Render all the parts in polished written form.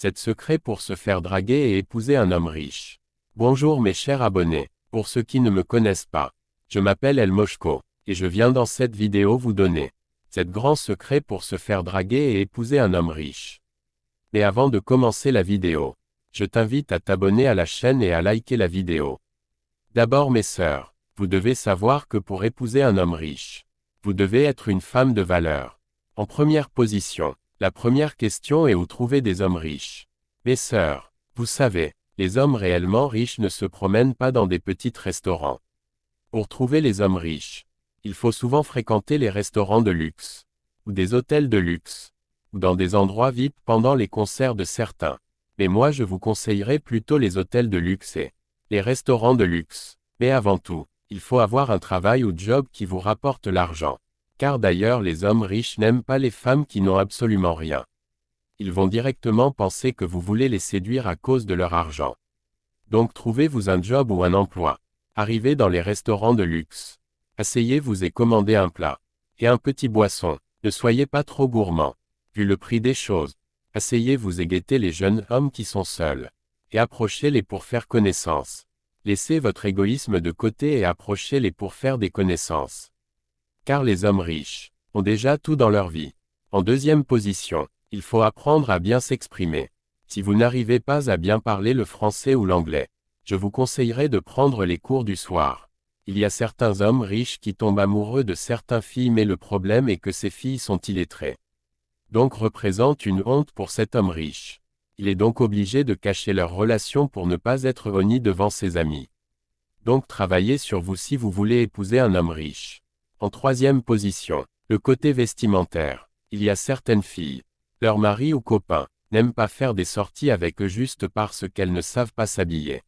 7 secrets pour se faire draguer et épouser un homme riche. Bonjour mes chers abonnés. Pour ceux qui ne me connaissent pas, je m'appelle El Moshko, et je viens dans cette vidéo vous donner 7 grands secrets pour se faire draguer et épouser un homme riche. Mais avant de commencer la vidéo, je t'invite à t'abonner à la chaîne et à liker la vidéo. D'abord mes sœurs, vous devez savoir que pour épouser un homme riche, vous devez être une femme de valeur. En première position, la première question est où trouver des hommes riches. Mes sœurs, vous savez, les hommes réellement riches ne se promènent pas dans des petits restaurants. Pour trouver les hommes riches, il faut souvent fréquenter les restaurants de luxe, ou des hôtels de luxe, ou dans des endroits VIP pendant les concerts de certains. Mais moi je vous conseillerais plutôt les hôtels de luxe et les restaurants de luxe. Mais avant tout, il faut avoir un travail ou job qui vous rapporte l'argent. Car d'ailleurs les hommes riches n'aiment pas les femmes qui n'ont absolument rien. Ils vont directement penser que vous voulez les séduire à cause de leur argent. Donc trouvez-vous un job ou un emploi. Arrivez dans les restaurants de luxe. Asseyez-vous et commandez un plat. Et un petit boisson. Ne soyez pas trop gourmand. Vu le prix des choses. Asseyez-vous et guettez les jeunes hommes qui sont seuls. Et approchez-les pour faire connaissance. Laissez votre égoïsme de côté et approchez-les pour faire des connaissances. Car les hommes riches ont déjà tout dans leur vie. En deuxième position, il faut apprendre à bien s'exprimer. Si vous n'arrivez pas à bien parler le français ou l'anglais, je vous conseillerais de prendre les cours du soir. Il y a certains hommes riches qui tombent amoureux de certaines filles mais le problème est que ces filles sont illettrées. Donc représente une honte pour cet homme riche. Il est donc obligé de cacher leur relation pour ne pas être honni devant ses amis. Donc travaillez sur vous si vous voulez épouser un homme riche. En troisième position, le côté vestimentaire. Il y a certaines filles, leur mari ou copain, n'aiment pas faire des sorties avec eux juste parce qu'elles ne savent pas s'habiller.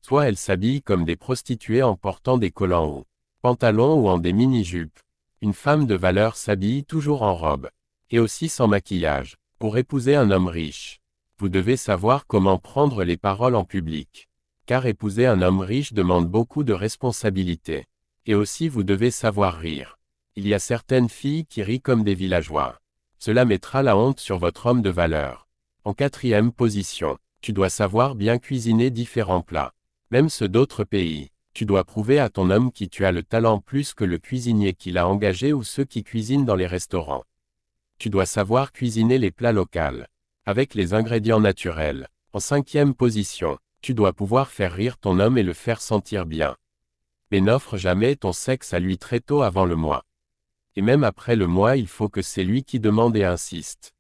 Soit elles s'habillent comme des prostituées en portant des collants hauts, pantalons ou en des mini-jupes. Une femme de valeur s'habille toujours en robe, et aussi sans maquillage. Pour épouser un homme riche, vous devez savoir comment prendre les paroles en public. Car épouser un homme riche demande beaucoup de responsabilités. Et aussi vous devez savoir rire. Il y a certaines filles qui rient comme des villageois. Cela mettra la honte sur votre homme de valeur. En quatrième position, tu dois savoir bien cuisiner différents plats. Même ceux d'autres pays. Tu dois prouver à ton homme que tu as le talent plus que le cuisinier qu'il a engagé ou ceux qui cuisinent dans les restaurants. Tu dois savoir cuisiner les plats locaux, avec les ingrédients naturels. En cinquième position, tu dois pouvoir faire rire ton homme et le faire sentir bien. Mais n'offre jamais ton sexe à lui très tôt avant le mois. Et même après le mois il faut que c'est lui qui demande et insiste.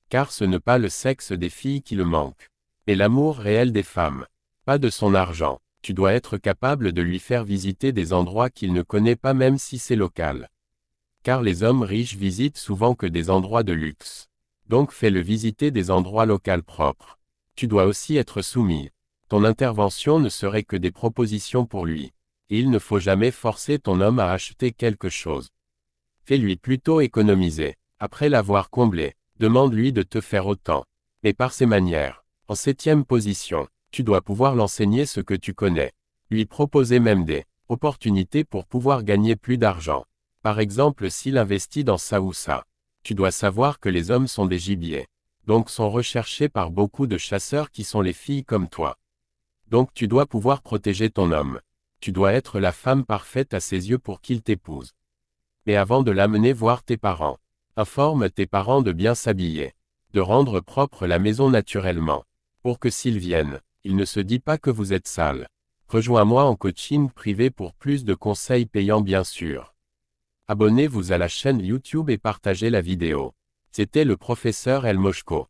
Car ce n'est pas le sexe des filles qui le manque, mais l'amour réel des femmes. Pas de son argent. Tu dois être capable de lui faire visiter des endroits qu'il ne connaît pas même si c'est local. Car les hommes riches visitent souvent que des endroits de luxe. Donc fais-le visiter des endroits locaux propres. Tu dois aussi être soumis. Ton intervention ne serait que des propositions pour lui. Et il ne faut jamais forcer ton homme à acheter quelque chose. Fais-lui plutôt économiser. Après l'avoir comblé, demande-lui de te faire autant. Mais par ses manières. En septième position, tu dois pouvoir l'enseigner ce que tu connais. Lui proposer même des opportunités pour pouvoir gagner plus d'argent. Par exemple s'il investit dans ça ou ça. Tu dois savoir que les hommes sont des gibiers. Donc sont recherchés par beaucoup de chasseurs qui sont les filles comme toi. Donc tu dois pouvoir protéger ton homme. Tu dois être la femme parfaite à ses yeux pour qu'il t'épouse. Mais avant de l'amener voir tes parents, informe tes parents de bien s'habiller, de rendre propre la maison naturellement, pour que s'ils viennent, ils ne se disent pas que vous êtes sale. Rejoins-moi en coaching privé pour plus de conseils payants bien sûr. Abonnez-vous à la chaîne YouTube et partagez la vidéo. C'était le professeur El Moshko.